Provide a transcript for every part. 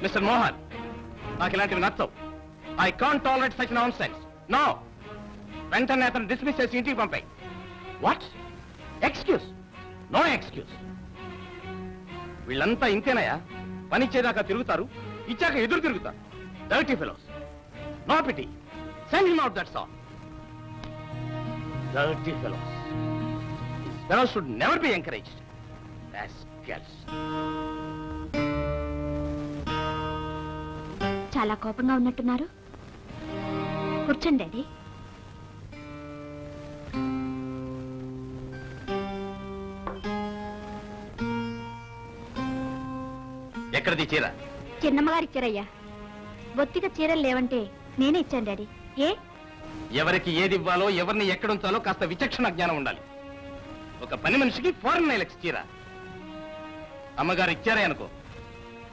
Mister Mohan, నాకు ఇలాంటివి నచ్చవు. I can't tolerate such nonsense. No, వెంటనే అతను డిస్మిస్ చేసి ఇంటికి పంపాయి. What excuse? No excuse. వీళ్ళంతా ఇంతేనయా? పని ఇచ్చేదాకా తిరుగుతారు, ఇచ్చాక ఎదురు తిరుగుతారు. Dirty fellows. No pity. Send him out, that's all. Dirty fellows. Fellows should never be encouraged. Rascals. చాలా కోపంగా ఉన్నట్టున్నారు. కూర్చోండి డాడీ. ఎక్కడిది చీర? చిన్నమ్మగారు ఇచ్చారయ్యా. బొత్తిగా చీరలు లేవంటే నేనే ఇచ్చాను డాడీ. ఏ? ఎవరికి ఏది ఇవ్వాలో, ఎవరిని ఎక్కడుంచాలో కాస్త విచక్షణ జ్ఞానం ఉండాలి. ఒక పని మనిషికి ఫారెన్ నైలెక్స్ చీర అమ్మగారు ఇచ్చారే అనుకో,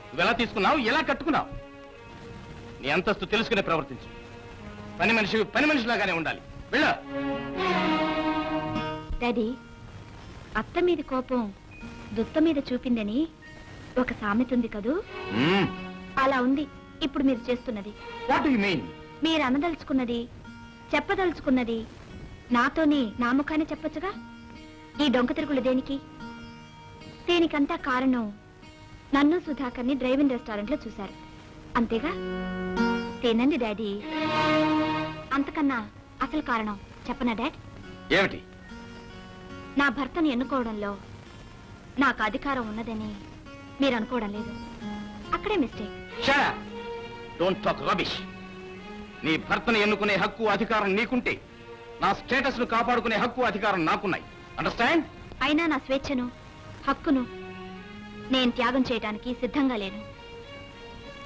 నువ్వెలా తీసుకున్నావు, ఎలా కట్టుకున్నావు? నీ అంతస్తు తెలుసుకునే ప్రవర్తించు. పని మనిషి పని మనిషిలాగానే ఉండాలి. వెళ్ళ. డాడీ, అత్త మీద కోపం దుత్త మీద చూపిందని ఒక సామెత ఉంది కదూ, అలా ఉంది ఇప్పుడు మీరు చేస్తున్నది. What do you mean? మీరు అనదలుచుకున్నది, చెప్పదలుచుకున్నది నాతోనే నా ముఖానే చెప్పొచ్చుగా. ఈ డొంక తిరుగులు దేనికి? దీనికంతా కారణం నన్ను సుధాకర్ని డ్రైవింగ్ రెస్టారెంట్ లో చూశారు, అంతేగా? తినండి డాడీ. అంతకన్నా అసలు కారణం చెప్పనా డాడ్? ఏమిటి? నా భర్తను ఎన్నుకోవడంలో నాకు అధికారం ఉన్నదని మీరు అనుకోవడం లేదు. అక్కడే mistake. Shut up. Don't talk rubbish. నీ భర్తను ఎన్నుకునే హక్కు, అధికారం నీకుంటే నా స్టేటస్ ను కాపాడుకునే హక్కు, అధికారం నాకున్నాయి. అండర్స్టాండ్? అయినా నా స్వేచ్ఛను, హక్కును నేను త్యాగం చేయడానికి సిద్ధంగా లేను.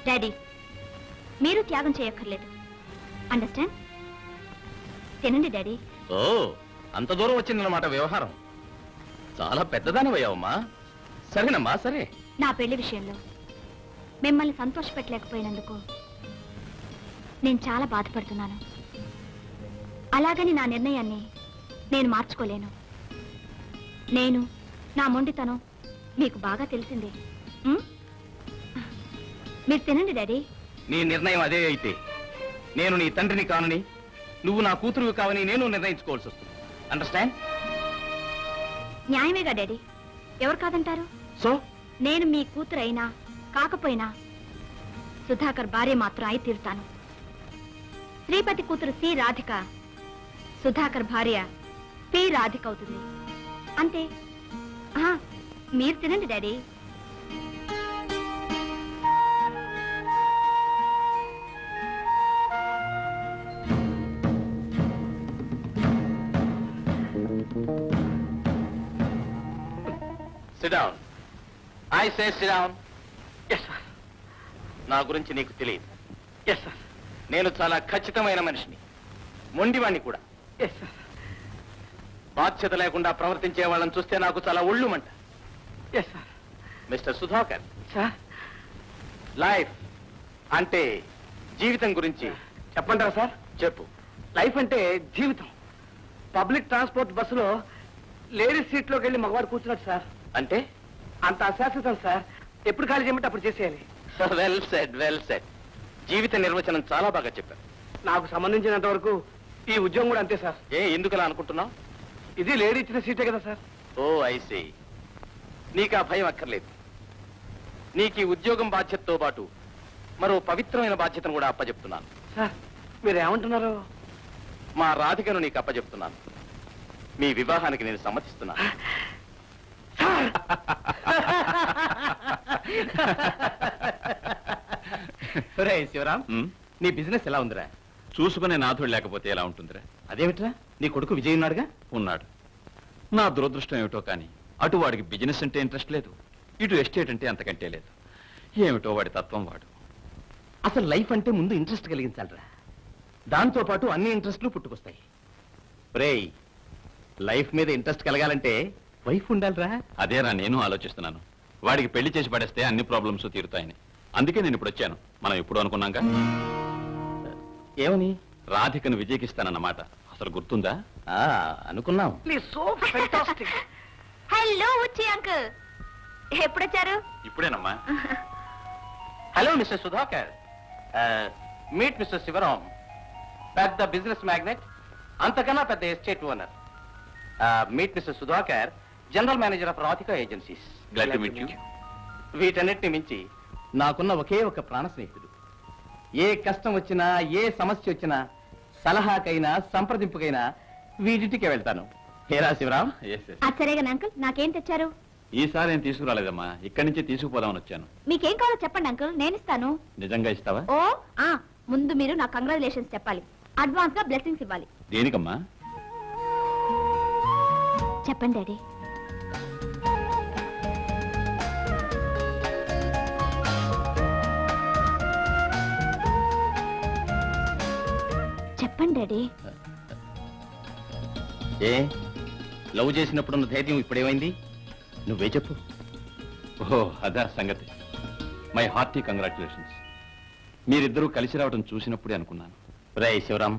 డాడీ, మీరు త్యాగం చేయక్కర్లేదు. అండర్స్టాండ్? తినండి డాడీ. ఓ, అంత దూరం వచ్చిందన్నమాట వ్యవహారం. చాలా పెద్దదానివయ్యావమ్మా. సరేనమ్మా, సరే. నా పెళ్లి విషయంలో మిమ్మల్ని సంతోషపెట్టలేకపోయినందుకు నేను చాలా బాధపడుతున్నాను. అలాగని నా నిర్ణయాన్ని నేను మార్చుకోలేను. నేను, నా మొండితనం మీకు బాగా తెలిసిందే. మీరు తినండి డాడీ. నీ నిర్ణయం అదే అయితే నేను నీ తండ్రిని కానని, నువ్వు నా కూతురువి కావని నేను నిర్ణయించుకోవాల్సి వస్తుంది. అండర్స్టాండ్? న్యాయమేగా డాడీ, ఎవరు కాదంటారు? సో నేను మీ కూతురు అయినా కాకపోయినా సుధాకర్ భార్య మాత్రం అయి తీరుతాను. శ్రీపతి కూతురు సి రాధిక, సుధాకర్ భార్య పి రాధిక అవుతుంది. అంతే. మీరు తినండి daddy. Sit down. I say sit down. Yes, sir. నా గురించి నీకు తెలియదు. Yes, sir. నేను చాలా ఖచ్చితమైన మనిషిని, మొండివాణ్ణి కూడా. Yes, sir. బాధ్యత లేకుండా ప్రవర్తించే వాళ్ళని చూస్తే నాకు చాలా ఒళ్ళుమంట. Yes, sir. Mister Sudhakar, Sir? Life అంటే జీవితం గురించి చెప్పంటారా సార్? చెప్పు. లైఫ్ అంటే జీవితం. పబ్లిక్ ట్రాన్స్పోర్ట్ బస్సులో లేడీస్ సీట్లోకి వెళ్ళి మగవాడు కూర్చున్నాడు సార్. అంటే అంత అశాశ్వతం సార్. ఎప్పుడు ఖాళీ చేయమంటే అప్పుడు చేసేయాలి. Well said, well said. జీవిత నిర్వచనం చాలా బాగా చెప్పారు. నాకు సంబంధించినంత వరకు ఈ ఉద్యోగం కూడా అంతే సార్. ఎందుకలా అనుకుంటున్నావు? ఇది లేడీ ఇచ్చిన సీటే కదా సార్. Oh I see. నీకు ఆ భయం అక్కర్లేదు. నీకు ఈ ఉద్యోగం బాధ్యతతో పాటు మరో పవిత్రమైన బాధ్యతను కూడా అప్పచెప్తున్నాను. సార్, మీరు ఏమంటున్నారు? మా రాధికను నీకు అప్పచెప్తున్నాను. మీ వివాహానికి నేను సమ్మతిస్తున్నాను. శివరాం, నీ బిజినెస్ ఎలా ఉందిరా? చూసుకునే నాథుడు లేకపోతే ఎలా ఉంటుందిరా? అదేమిట్రా, నీ కొడుకు విజయ్ ఉన్నాడుగా? ఉన్నాడు. నా దురదృష్టం ఏమిటో కానీ అటు వాడికి బిజినెస్ అంటే ఇంట్రెస్ట్ లేదు, ఇటు ఎస్టేట్ అంటే అంతకంటే లేదు. ఏమిటో వాడి తత్వం వాడు. అసలు లైఫ్ అంటే ముందు ఇంట్రెస్ట్ కలిగించాలరా. దాంతో పాటు అన్ని ఇంట్రెస్ట్లు పుట్టుకొస్తాయి. రేయ్, లైఫ్ మీద ఇంట్రెస్ట్ కలగాలంటే వైఫ్ ఉండాలిరా. అదేరా నేను ఆలోచిస్తున్నాను. వాడికి పెళ్లి చేసి పడేస్తే అన్ని ప్రాబ్లమ్స్ తీరుతాయని. అందుకే నేను ఇప్పుడు వచ్చాను. మనం ఎప్పుడు అనుకున్నాగా. ఏమని? రాధికను విజయకిస్తానన్నమాట. అసలు గుర్తుందా? అనుకున్నాం. హలో ఉచ్చి అంకుల్, ఎప్పుడొచ్చారు? ఇప్పుడేనమ్మా. Hello mister Sudhakar, meet mister Sivaram, పెద్ద బిజినెస్ మ్యాగ్నెట్, అంతకన్నా పెద్ద estate owner. Meet mister Sudhakar, general manager of Radhika Agencies. Glad to meet you. వీటన్నిటిని మించి నాకున్న ఒకే ఒక ప్రాణ స్నేహితుడు. ఏ కష్టం వచ్చినా, ఏ సమస్య వచ్చినా, సలహాకైనా సంప్రదింపుకైనా వీడింటికే వెళ్తాను. హేరా శివరాం. సరేగా అంకుల్, నాకేం తెచ్చారు? ఈసారి నేను తీసుకురాలేదమ్మా, ఇక్కడి నుంచి తీసుకుపోదామని వచ్చాను. మీకేం కావాలో చెప్పండి అంకుల్, నేను ఇస్తాను. నిజంగా ఇస్తావా? ఓ ఆ ముందు మీరు నా కంగ్రాచులేషన్స్ చెప్పాలి, అడ్వాన్స్ గా బ్లెస్సింగ్స్ ఇవ్వాలి. దేనికమ్మా? చెప్పండి డాడీ. చెప్పండి డాడీ. ఏ లవ్ చేసినప్పుడున్న ధైర్యం ఇప్పుడేమైంది? నువ్వే చెప్పు. ఓహో, అదా సంగతి. My hearty congratulations. మీరిద్దరూ కలిసి రావడం చూసినప్పుడే అనుకున్నాను. రే శివరాం,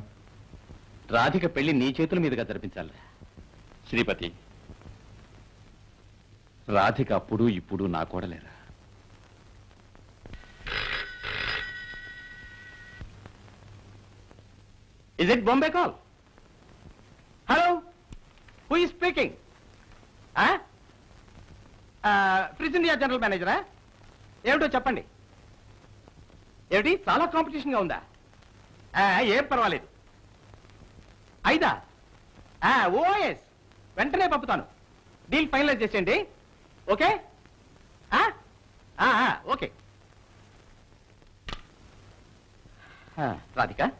రాధిక పెళ్లి నీ చేతుల మీదుగా జరిపించాలి. శ్రీపతి, రాధిక అప్పుడు ఇప్పుడు నా కోడలేరా? Is it Bombay call? Hello, who is speaking? Fridge India general మేనేజరా? ఏమిటో చెప్పండి. ఏమిటి, చాలా కాంపిటీషన్ గా ఉందా? ఏం పర్వాలేదు. అయిదా? ఓఎస్, వెంటనే పంపుతాను. డీల్ ఫైనలైజ్ చేసేయండి. Okay okay. రాధిక,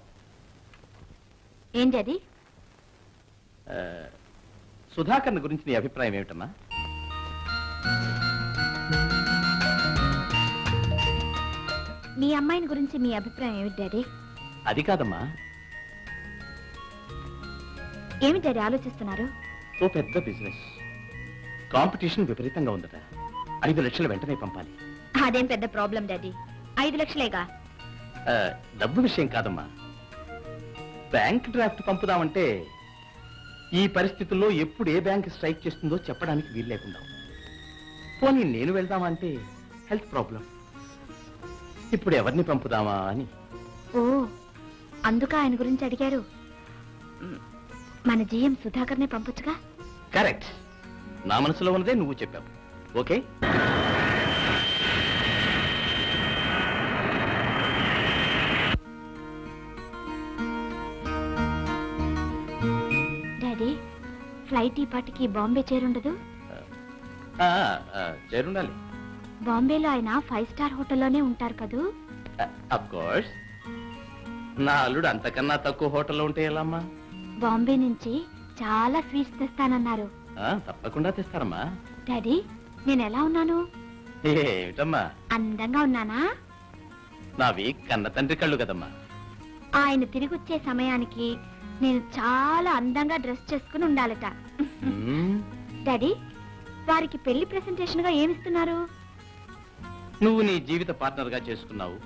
ఏం డాడీ? సుధాకర్ని గురించి నీ అభిప్రాయం ఏమిటమ్మా? మీ అమ్మాయిని గురించి మీ అభిప్రాయం ఏమిటి డాడీ? అది కాదమ్మా, ఏమి డాడీ ఆలోచిస్తున్నారు? ఓ పెద్ద బిజినెస్, కాంపిటీషన్ విపరీతంగా ఉందట. 5 లక్షలు వెంటనే పంపాలి. అదేం పెద్ద ప్రాబ్లం డాడీ, 5 లక్షలేగా. డబ్బు విషయం కాదమ్మా, బ్యాంక్ డ్రాఫ్ట్ పంపుదామంటే ఈ పరిస్థితుల్లో ఎప్పుడు ఏ బ్యాంక్ స్ట్రైక్ చేస్తుందో చెప్పడానికి వీలు లేకుండా. పోనీ నేను వెళ్దామా అంటే హెల్త్ ప్రాబ్లం. ఇప్పుడు ఎవరిని పంపుదామా అని. ఓ అందుక ఆయన గురించి అడిగారు. మన జీఎం సుధాకర్నే పంపొచ్చుగా. కరెక్ట్, నా మనసులో ఉన్నదే నువ్వు చెప్పావు. ఓకే. డాడీ, ఫ్లైట్ ఈ పాటికి బాంబే చేరుండదు? చేరుండాలి. బాంబేలో ఆయన 5 స్టార్ హోటల్లోనే ఉంటారు కదూ? Of course. నా అల్లుడు అంతకన్నా తక్కువ హోటల్లో ఉంటే ఎలా అమ్మా? బాంబే నుంచి చాలా స్వీట్స్ తెస్తానన్నారు. తప్పకుండా తెస్తారమ్మా. డాడీ, నేను ఎలా ఉన్నాను? ఏమిటమ్మా, అందంగా ఉన్నానా? నావి కన్న తండ్రి కళ్ళు కదమ్మా. ఆయన తిరిగి వచ్చే సమయానికి నేను చాలా అందంగా డ్రెస్ చేసుకుని ఉండాలట. డాడీ, వారికి పెళ్లి ప్రెసెంటేషన్ గా ఏమిస్తున్నారు? నువ్వు నీ జీవిత పార్ట్నర్ గా చేసుకున్నావు,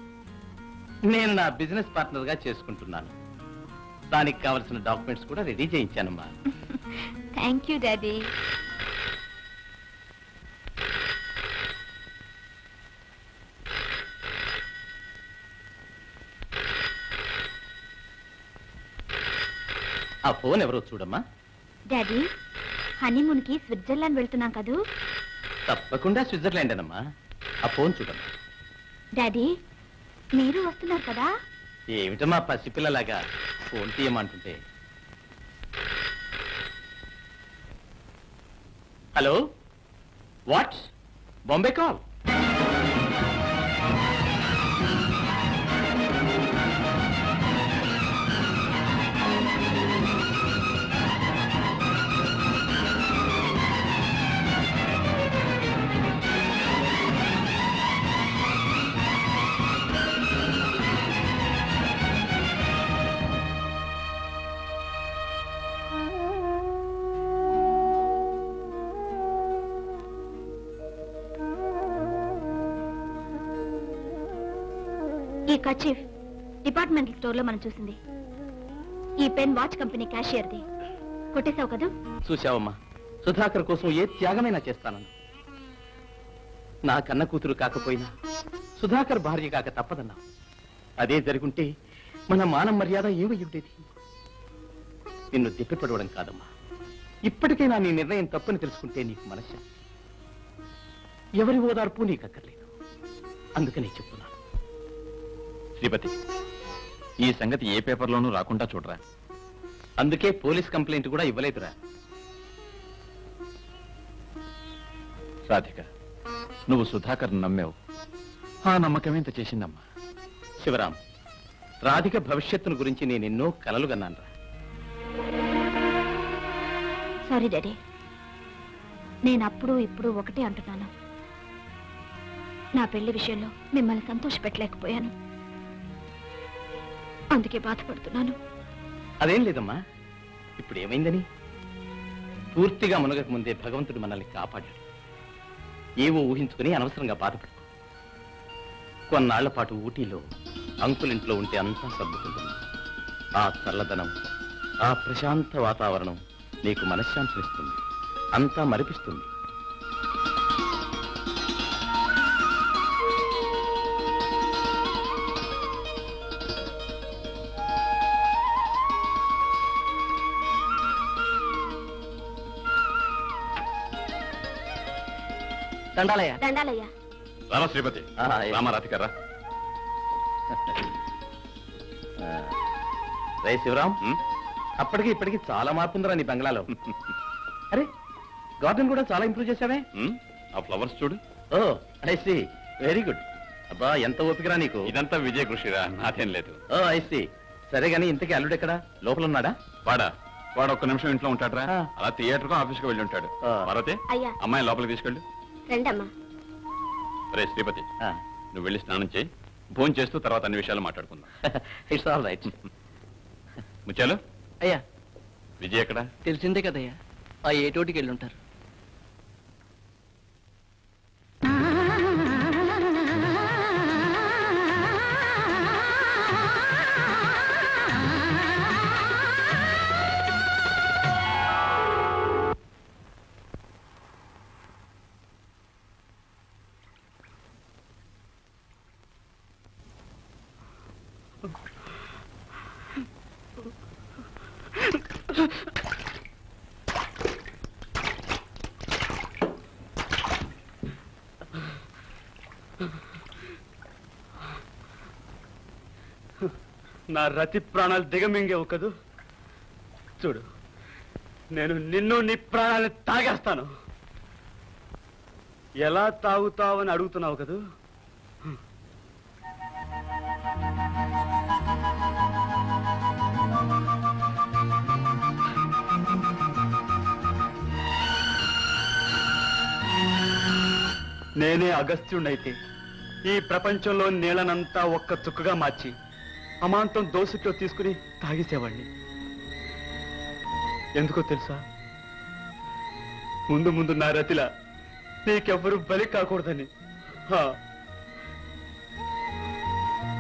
నేను నా బిజినెస్ పార్ట్నర్ గా చేసుకుంటున్నాను. దానికి కావలసిన డాక్యుమెంట్స్ కూడా రెడీ చేయించానమ్మా. Thank you daddy. ఆ ఫోన్ ఎవరో చూడమ్మా. డాడీ, హనీమూన్ కి స్విట్జర్లాండ్ వెళ్తున్నాం కదూ? తప్పకుండా స్విట్జర్లాండ్ అనమ్మా. ఆ ఫోన్ చూడమ్మా. డాడీ, మీరు వస్తున్నారు కదా? ఏమిటమ్మా పసిపిల్లలాగా ఫోన్ తీయమంటుంటే. Hello, what? బాంబే కాల్? ఈ కచీఫ్ డిపార్ట్మెంటల్ స్టోర్ లో మనం చూసింది. ఈ పెన్ వాచ్ కంపెనీ క్యాషియర్ది. కొట్టేశావు కదూ? చూశావమ్మా, సుధాకర్ కోసం ఏ త్యాగమైనా చేస్తానని. నా కన్న కూతురు కాకపోయినా సుధాకర్ భార్య కాక తప్పదన్నా. అదే జరుగుంటే మన మానం మర్యాద ఏమై ఉండేది? నిన్ను తిప్పిపడవడం కాదమ్మా. ఇప్పటికైనా నీ నిర్ణయం తప్పని తెలుసుకుంటే నీకు మనశ్శాంతి. ఎవరి ఓదార్పు నీకు అక్కర్లేదు. అందుకనే చెప్తున్నాను. శ్రీపతి, ఈ సంగతి ఏ పేపర్లోనూ రాకుండా చూడరా. అందుకే పోలీస్ కంప్లైంట్ కూడా ఇవ్వలేదురా. రాధిక, నువ్వు సుధాకర్ నమ్మావు. ఆ నమ్మకం ఎంత చేసిందమ్మా. శివరాం, రాధిక భవిష్యత్తును గురించి నేను ఎన్నో కలలు కన్నానురా. సారీ డాడీ, నేను అప్పుడు ఇప్పుడు ఒకటే అంటున్నాను. నా పెళ్లి విషయంలో మిమ్మల్ని సంతోషపెట్టలేకపోయాను, అందుకే బాధపడుతున్నాను. అదేం లేదమ్మా. ఇప్పుడు ఏమైందని? పూర్తిగా మునగక ముందే భగవంతుడు మనల్ని కాపాడాడు. ఏవో ఊహించుకుని అనవసరంగా బాధపడు. కొన్నాళ్ల పాటు ఊటీలో అంకులింట్లో ఉంటే అంతా సర్దుకుంటుంది. ఆ చల్లదనం, ఆ ప్రశాంత వాతావరణం నీకు మనశ్శాంతినిస్తుంది, అంతా మరిపిస్తుంది. దండాలయ్య. దండాలయ్యా. రామా శ్రీపతి, రామా రాధిక రా. రే శివరాం, ఉమ్, అప్పటికి ఇప్పటికి చాలా మార్పు ఉందిరా నీ బంగ్లాలో. అరే, గార్డెన్ కూడా చాలా ఇంప్రూవ్ చేశావే. ఉమ్, ఆ ఫ్లవర్స్ చూడు. ఓ ఐ సీ, వెరీ గుడ్. అబ్బా, ఎంత ఓపికరా నీకు. ఇదంతా విజయ కృషిరా, నాదేం లేదు. ఓ ఐ సీ. సరే గాని ఇంతకీ అల్లుడు ఎక్కడా? లోపల ఉన్నాడా? వాడు ఒక్క నిమిషం ఇంట్లో ఉంటాడురా. ఆ. అలా థియేటర్కో ఆఫీస్కి వెళ్ళి ఉంటాడు. ఆ. పార్వతి, అయ్యా. అమ్మాయి లోపలికి తీసుకెళ్ళు. రండమ్మా. రే శ్రీపతి, ఆ. నువ్వు వెళ్ళి స్నానం చేయి. భోజనం చేస్తూ తర్వాత అన్ని విషయాలు మాట్లాడుకుందాం. It's all right. ముచ్చాలు, అయ్యా, విజయ్ ఎక్కడ? తెలిసిందే కదయ్యా, ఆ ఏటోటికి వెళ్ళి ఉంటారు. నా రతి ప్రాణాలు దిగమింగేవు కదూ. చూడు, నేను నిన్ను నీ ప్రాణాలను తాగేస్తాను. ఎలా తాగుతావని అడుగుతున్నావు కదూ. నేనే అగస్త్యుడైతే ఈ ప్రపంచంలో నీళ్ళనంతా ఒక్క చుక్కగా మార్చి అమాంతం దోసిట్లో తీసుకుని తాగేసేవాణ్ణి. ఎందుకో తెలుసా? ముందు ముందు నా రతిలా నీకెవ్వరూ బలి కాకూడదని.